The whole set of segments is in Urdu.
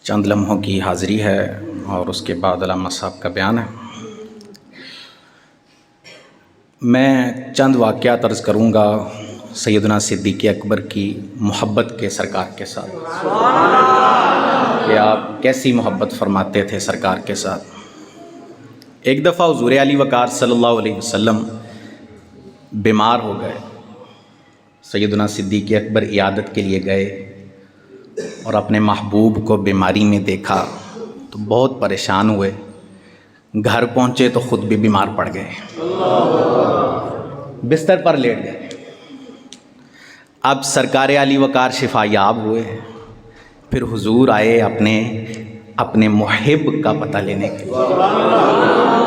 چند لمحوں کی حاضری ہے اور اس کے بعد علامہ صاحب کا بیان ہے۔ میں چند واقعات عرض کروں گا سیدنا صدیق اکبر کی محبت کے سرکار کے ساتھ، کہ آپ کیسی محبت فرماتے تھے سرکار کے ساتھ۔ ایک دفعہ حضور علی وقار صلی اللہ علیہ وسلم بیمار ہو گئے۔ سیدنا صدیق اکبر عیادت کے لیے گئے اور اپنے محبوب کو بیماری میں دیکھا تو بہت پریشان ہوئے۔ گھر پہنچے تو خود بھی بیمار پڑ گئے، بستر پر لیٹ گئے۔ اب سرکار علی وقار شفا یاب ہوئے، پھر حضور آئے اپنے محب کا پتہ لینے کے لیے،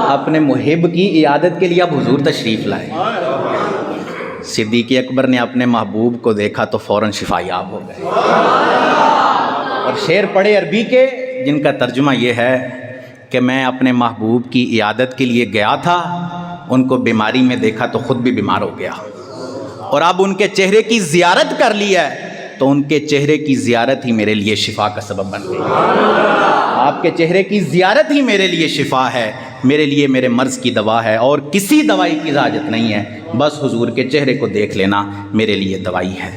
اپنے محب کی عیادت کے لیے اب حضور تشریف لائے۔ صدیق اکبر نے اپنے محبوب کو دیکھا تو فوراً شفا یاب ہو گئے، اور شعر پڑھے عربی کے جن کا ترجمہ یہ ہے کہ میں اپنے محبوب کی عیادت کے لیے گیا تھا، ان کو بیماری میں دیکھا تو خود بھی بیمار ہو گیا، اور اب ان کے چہرے کی زیارت کر لی ہے تو ان کے چہرے کی زیارت ہی میرے لیے شفا کا سبب بن گئی۔ آپ کے چہرے کی زیارت ہی میرے لیے شفا ہے، میرے لیے میرے مرض کی دوا ہے، اور کسی دوائی کی حاجت نہیں ہے، بس حضور کے چہرے کو دیکھ لینا میرے لیے دوائی ہے۔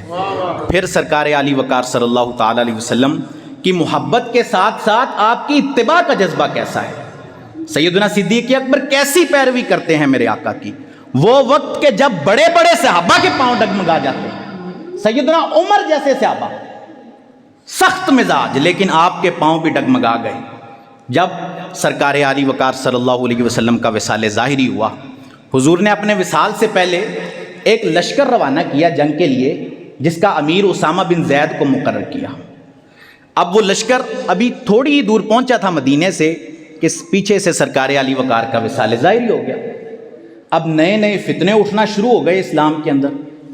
پھر سرکار علی وقار صلی اللہ تعالی علیہ وسلم کی محبت کے ساتھ ساتھ آپ کی اتباع کا جذبہ کیسا ہے۔ سیدنا صدیق اکبر کیسی پیروی کرتے ہیں میرے آقا کی۔ وہ وقت کے جب بڑے بڑے صحابہ کے پاؤں ڈگمگا جاتے ہیں، سیدنا عمر جیسے صحابہ سخت مزاج، لیکن آپ کے پاؤں بھی ڈگمگا گئے جب سرکار علی وقار صلی اللہ علیہ وسلم کا وصال ظاہری ہوا۔ حضور نے اپنے وصال سے پہلے ایک لشکر روانہ کیا جنگ کے لیے، جس کا امیر اسامہ بن زید کو مقرر کیا۔ اب وہ لشکر ابھی تھوڑی ہی دور پہنچا تھا مدینے سے کہ پیچھے سے سرکار علی وقار کا وصال ظاہری ہو گیا۔ اب نئے نئے فتنے اٹھنا شروع ہو گئے اسلام کے اندر،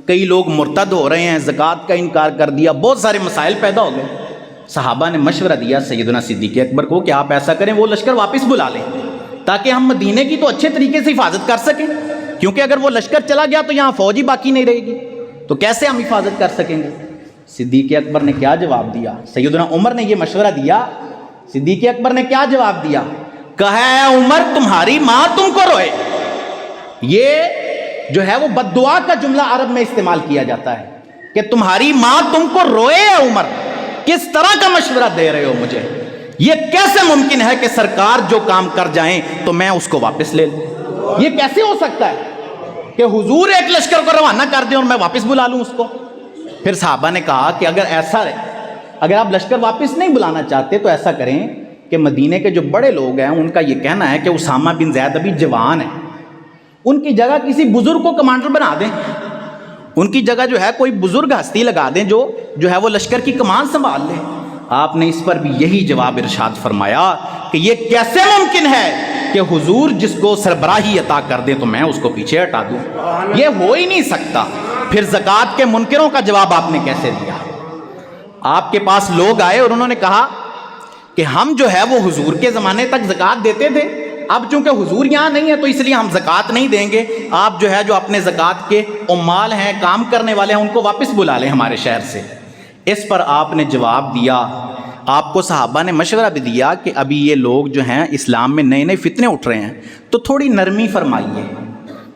کئی لوگ مرتد ہو رہے ہیں، زکوٰۃ کا انکار کر دیا، بہت سارے مسائل پیدا ہو گئے۔ صحابہ نے مشورہ دیا سیدنا صدیق اکبر کو کہ آپ ایسا کریں، وہ لشکر واپس بلا لیں تاکہ ہم مدینے کی تو اچھے طریقے سے حفاظت کر سکیں، کیونکہ اگر وہ لشکر چلا گیا تو یہاں فوج ہی باقی نہیں رہے گی، تو کیسے ہم حفاظت کر سکیں گے۔ صدیق اکبر نے کیا جواب دیا؟ سیدنا عمر نے یہ مشورہ دیا، صدیق اکبر نے کیا جواب دیا؟ کہا اے عمر، تمہاری ماں تم کو روئے۔ یہ جو ہے وہ بد دعا کا جملہ عرب میں استعمال کیا جاتا ہے کہ تمہاری ماں تم کو روئے۔ اے عمر، کس طرح کا مشورہ دے رہے ہو مجھے؟ یہ کیسے ممکن ہے کہ سرکار جو کام کر جائیں تو میں اس کو واپس لے لوں؟ یہ کیسے ہو سکتا ہے کہ حضور ایک لشکر کو روانہ کر دیں اور میں واپس بلا لوں اس کو؟ پھر صحابہ نے کہا کہ اگر آپ لشکر واپس نہیں بلانا چاہتے تو ایسا کریں کہ مدینے کے جو بڑے لوگ ہیں ان کا یہ کہنا ہے کہ اسامہ بن زید ابھی جوان ہے، ان کی جگہ کسی بزرگ کو کمانڈر بنا دیں، ان کی جگہ جو ہے کوئی بزرگ ہستی لگا دیں جو ہے وہ لشکر کی کمان سنبھال لے۔ آپ نے اس پر بھی یہی جواب ارشاد فرمایا کہ یہ کیسے ممکن ہے کہ حضور جس کو سربراہی عطا کر دیں تو میں اس کو پیچھے ہٹا دوں؟ یہ ہو ہی نہیں سکتا۔ پھر زکوٰۃ کے منکروں کا جواب آپ نے کیسے دیا؟ آپ کے پاس لوگ آئے اور انہوں نے کہا کہ ہم جو ہے وہ حضور کے زمانے تک زکوٰۃ دیتے تھے، اب چونکہ حضور یہاں نہیں ہے تو اس لیے ہم زکوٰۃ نہیں دیں گے، آپ جو ہے جو اپنے زکوٰۃ کے عمال ہیں، کام کرنے والے ہیں، ان کو واپس بلا لیں ہمارے شہر سے۔ اس پر آپ نے جواب دیا، آپ کو صحابہ نے مشورہ بھی دیا کہ ابھی یہ لوگ جو ہیں اسلام میں نئے نئے فتنے اٹھ رہے ہیں، تو تھوڑی نرمی فرمائیے،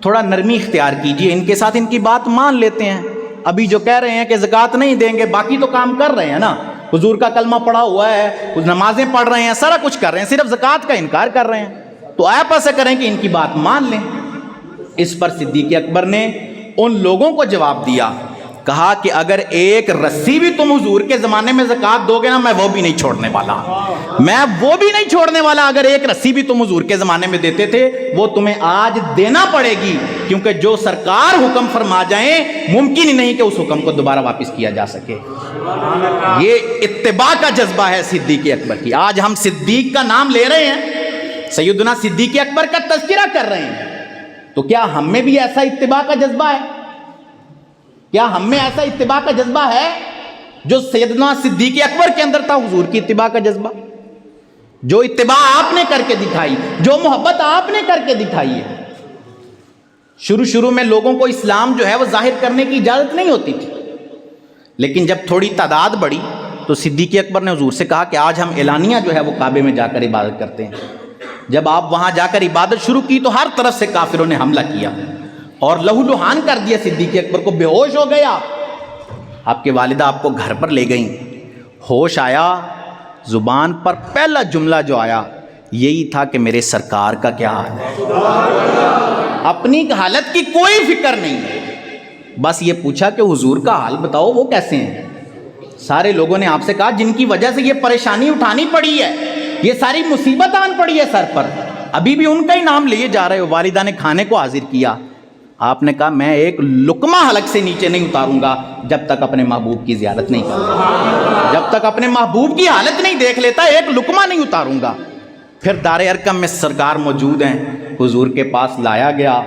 تھوڑا نرمی اختیار کیجئے، ان کے ساتھ ان کی بات مان لیتے ہیں۔ ابھی جو کہہ رہے ہیں کہ زکوٰۃ نہیں دیں گے، باقی تو کام کر رہے ہیں نا، حضور کا کلمہ پڑھا ہوا ہے، نمازیں پڑھ رہے ہیں، سارا کچھ کر رہے ہیں، صرف زکوٰۃ کا انکار کر رہے ہیں، تو آپ ایسا کریں کہ ان کی بات مان لیں۔ اس پر صدیق اکبر نے ان لوگوں کو جواب دیا، کہا کہ اگر ایک رسی بھی تم حضور کے زمانے میں زکوٰۃ دو گے نا، میں وہ بھی نہیں چھوڑنے والا، میں وہ بھی نہیں چھوڑنے والا۔ اگر ایک رسی بھی تم حضور کے زمانے میں دیتے تھے وہ تمہیں آج دینا پڑے گی، کیونکہ جو سرکار حکم فرما جائیں ممکن ہی نہیں کہ اس حکم کو دوبارہ واپس کیا جا سکے۔ یہ اتباع کا جذبہ ہے صدیق اکبر کی۔ آج ہم صدیق کا نام لے رہے ہیں، سیدنا صدیق اکبر کا تذکرہ کر رہے ہیں، تو کیا ہم میں بھی ایسا اتباع کا جذبہ ہے؟ کیا ہم میں ایسا اتباع کا جذبہ ہے جو سیدنا صدیق اکبر کے اندر تھا؟ حضور کی اتباع کا جذبہ، جو اتباع آپ نے کر کے دکھائی، جو محبت آپ نے کر کے دکھائی ہے۔ شروع میں لوگوں کو اسلام جو ہے وہ ظاہر کرنے کی اجازت نہیں ہوتی تھی، لیکن جب تھوڑی تعداد بڑھی تو صدیق اکبر نے حضور سے کہا کہ آج ہم اعلانیہ جو ہے وہ کعبے میں جا کر عبادت کرتے ہیں۔ جب آپ وہاں جا کر عبادت شروع کی تو ہر طرف سے کافروں نے حملہ کیا اور لہو لہان کر دیا، صدیق اکبر کو بے ہوش ہو گیا۔ آپ کے والدہ آپ کو گھر پر لے گئیں، ہوش آیا، زبان پر پہلا جملہ جو آیا یہی تھا کہ میرے سرکار کا کیا حال ہے۔ اپنی حالت کی کوئی فکر نہیں، بس یہ پوچھا کہ حضور کا حال بتاؤ وہ کیسے ہیں۔ سارے لوگوں نے آپ سے کہا جن کی وجہ سے یہ پریشانی اٹھانی پڑی ہے، یہ ساری مصیبت آن پڑی ہے سر پر، ابھی بھی ان کا ہی نام لیے جا رہے ہو۔ والدہ نے کھانے کو حاضر کیا، آپ نے کہا میں ایک لقمہ حلق سے نیچے نہیں اتاروں گا جب تک اپنے محبوب کی زیارت نہیں کروں، جب تک اپنے محبوب کی حالت نہیں دیکھ لیتا ایک لقمہ نہیں اتاروں گا۔ پھر دار ارقم میں سرکار موجود ہیں، حضور کے پاس لایا گیا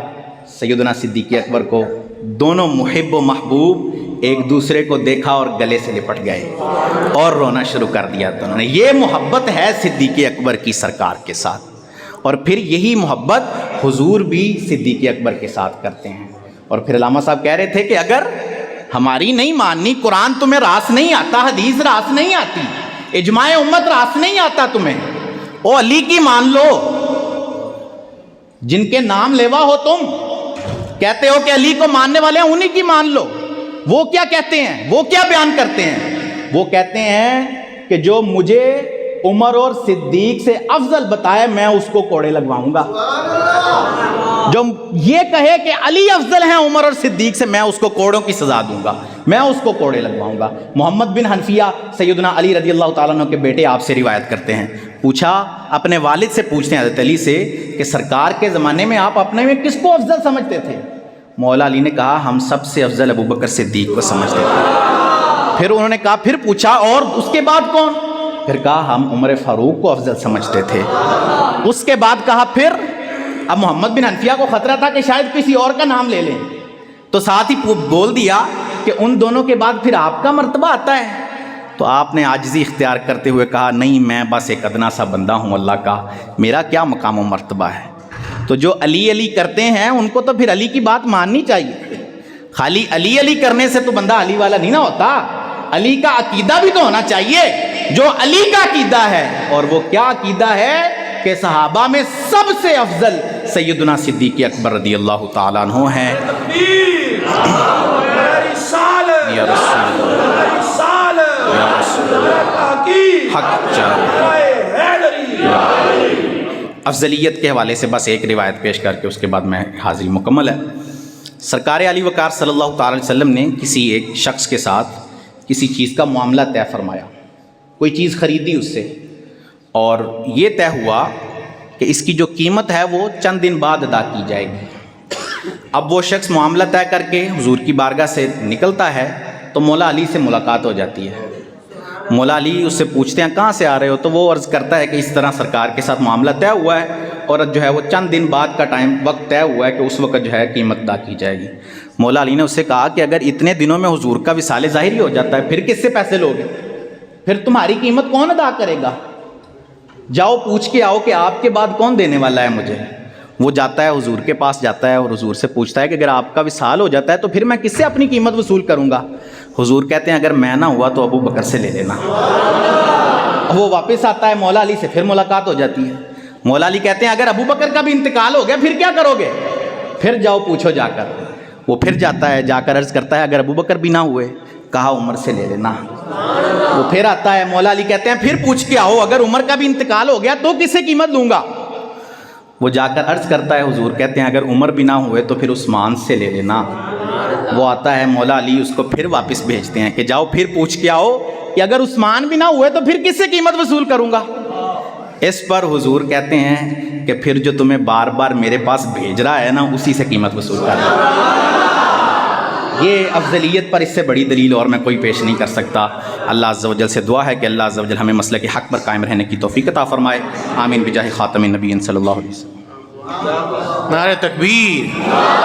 سیدنا صدیق اکبر کو، دونوں محب و محبوب ایک دوسرے کو دیکھا اور گلے سے لپٹ گئے اور رونا شروع کر دیا دونوں نے۔ یہ محبت ہے صدیق اکبر کی سرکار کے ساتھ، اور پھر یہی محبت حضور بھی صدیق اکبر کے ساتھ کرتے ہیں۔ اور پھر علامہ صاحب کہہ رہے تھے کہ اگر ہماری نہیں ماننی، قرآن تمہیں راس نہیں آتا، حدیث راس نہیں آتی، اجماع امت راس نہیں آتا تمہیں، او علی کی مان لو، جن کے نام لیوا ہو تم، کہتے ہو کہ علی کو ماننے والے ہیں انہی کی مان لو۔ وہ کیا کہتے ہیں، وہ کیا بیان کرتے ہیں؟ وہ کہتے ہیں کہ جو مجھے عمر اور صدیق سے افضل بتائے میں اس کو کوڑے لگواؤں گا، جو یہ کہے کہ علی افضل ہیں عمر اور صدیق سے میں اس کو کوڑوں کی سزا دوں گا، میں اس کو کوڑے لگواؤں گا۔ محمد بن حنفیہ سیدنا علی رضی اللہ تعالیٰ عنہ کے بیٹے آپ سے روایت کرتے ہیں، پوچھا اپنے والد سے پوچھتے ہیں حضرت علی سے کہ سرکار کے زمانے میں آپ اپنے میں کس کو افضل سمجھتے تھے؟ مولا علی نے کہا ہم سب سے افضل ابو بکر صدیق کو سمجھتے تھے۔ پھر انہوں نے کہا پھر پوچھا اور اس کے بعد کون؟ پھر کہا ہم عمر فاروق کو افضل سمجھتے تھے۔ اس کے بعد کہا پھر، اب محمد بن حنفیہ کو خطرہ تھا کہ شاید کسی اور کا نام لے لیں، تو ساتھ ہی بول دیا کہ ان دونوں کے بعد پھر آپ کا مرتبہ آتا ہے۔ تو آپ نے عاجزی اختیار کرتے ہوئے کہا نہیں، میں بس ایک ادنا سا بندہ ہوں اللہ کا، میرا کیا مقام و مرتبہ ہے۔ تو جو علی علی کرتے ہیں ان کو تو پھر علی کی بات ماننی چاہیے، خالی علی علی کرنے سے تو بندہ علی والا نہیں نہ ہوتا، علی کا عقیدہ بھی تو ہونا چاہیے جو علی کا عقیدہ ہے۔ اور وہ کیا عقیدہ ہے کہ صحابہ میں سب سے افضل سیدنا صدیق اکبر رضی اللہ تعالیٰ عنہ ہیں۔ یا رسول افضلیت کے حوالے سے بس ایک روایت پیش کر کے اس کے بعد میں حاضری مکمل ہے۔ سرکار علی وقار صلی اللہ تعالی وسلم نے کسی ایک شخص کے ساتھ کسی چیز کا معاملہ طے فرمایا، کوئی چیز خریدی اس سے، اور یہ طے ہوا کہ اس کی جو قیمت ہے وہ چند دن بعد ادا کی جائے گی۔ اب وہ شخص معاملہ طے کر کے حضور کی بارگاہ سے نکلتا ہے تو مولا علی سے ملاقات ہو جاتی ہے۔ مولا علی اس سے پوچھتے ہیں کہاں سے آ رہے ہو؟ تو وہ عرض کرتا ہے کہ اس طرح سرکار کے ساتھ معاملہ طے ہوا ہے اور جو ہے وہ چند دن بعد کا وقت طے ہوا ہے کہ اس وقت جو ہے قیمت ادا کی جائے گی۔ مولا علی نے اس سے کہا کہ اگر اتنے دنوں میں حضور کا وصال ظاہری ہو جاتا ہے پھر کس سے پیسے لوگے؟ پھر تمہاری قیمت کون ادا کرے گا؟ جاؤ پوچھ کے آؤ کہ آپ کے بعد کون دینے والا ہے مجھے۔ وہ جاتا ہے حضور کے پاس جاتا ہے اور حضور سے پوچھتا ہے کہ اگر آپ کا وصال ہو جاتا ہے تو پھر میں کس سے اپنی قیمت وصول کروں گا؟ حضور کہتے ہیں اگر میں نہ ہوا تو ابو بکر سے لے لینا۔ وہ واپس آتا ہے مولا علی سے، پھر ملاقات ہو جاتی ہے۔ مولا علی کہتے ہیں اگر ابو بکر کا بھی انتقال ہو گیا پھر کیا کرو گے؟ پھر جاؤ پوچھو جا کر۔ وہ پھر جاتا ہے، جا کر عرض کرتا ہے اگر ابو بکر بھی نہ ہوئے، کہا عمر سے لے لینا۔ وہ پھر آتا ہے، مولا علی کہتے ہیں پھر پوچھ کے آؤ اگر عمر کا بھی انتقال ہو گیا تو کس سے قیمت لوں گا؟ وہ جا کر عرض کرتا ہے، حضور کہتے ہیں اگر عمر بھی نہ ہوئے تو پھر عثمان سے لے لینا۔ وہ آتا ہے، مولا علی اس کو پھر واپس بھیجتے ہیں کہ جاؤ پھر پوچھ کے آؤ کہ اگر عثمان بھی نہ ہوئے تو پھر کس سے قیمت وصول کروں گا؟ اس پر حضور کہتے ہیں کہ پھر جو تمہیں بار بار میرے پاس بھیج رہا ہے نا اسی سے قیمت وصول کر لو۔ یہ افضلیت پر اس سے بڑی دلیل اور میں کوئی پیش نہیں کر سکتا۔ اللہ عز و جل سے دعا ہے کہ اللہ عز و جل ہمیں مسلک حق پر قائم رہنے کی توفیق عطا فرمائے۔ آمین بجاہ خاتم النبیین صلی اللہ علیہ وسلم۔ نعرہ تکبیر۔